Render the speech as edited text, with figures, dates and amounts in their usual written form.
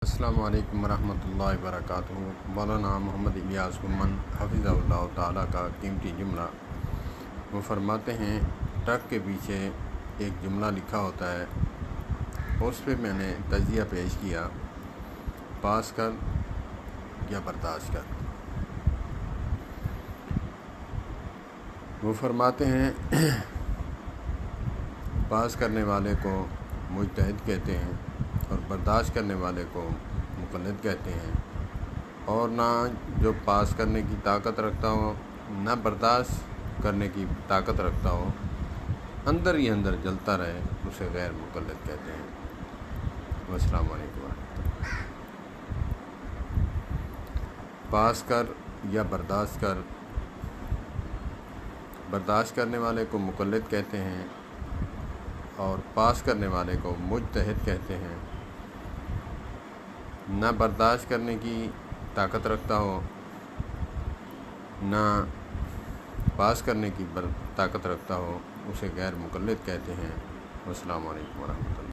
السلام علیکم ورحمۃ اللہ وبرکاتہ۔ مولانا محمد الیاس گمن حفظہ اللہ تعالیٰ کا قیمتی جملہ۔ وہ فرماتے ہیں، ٹرک کے پیچھے ایک جملہ لکھا ہوتا ہے، اس پہ میں نے تجزیہ پیش کیا، پاس کر یا برداشت کر۔ وہ فرماتے ہیں پاس کرنے والے کو مجتہد کہتے ہیں اور برداشت کرنے والے کو مقلد کہتے ہیں، اور نہ جو پاس کرنے کی طاقت رکھتا ہو نہ برداشت کرنے کی طاقت رکھتا ہو، اندر ہی اندر جلتا رہے، اسے غیر مقلد کہتے ہیں۔ السلام علیکم ورحمۃ اللہ۔ پاس کر یا برداشت کر، برداشت کرنے والے کو مقلد کہتے ہیں اور پاس کرنے والے کو مجتہد کہتے ہیں۔ نہ برداشت کرنے کی طاقت رکھتا ہو نہ پاس کرنے کی طاقت رکھتا ہو، اسے غیر مقلد کہتے ہیں۔ السلام علیکم ورحمۃ اللہ۔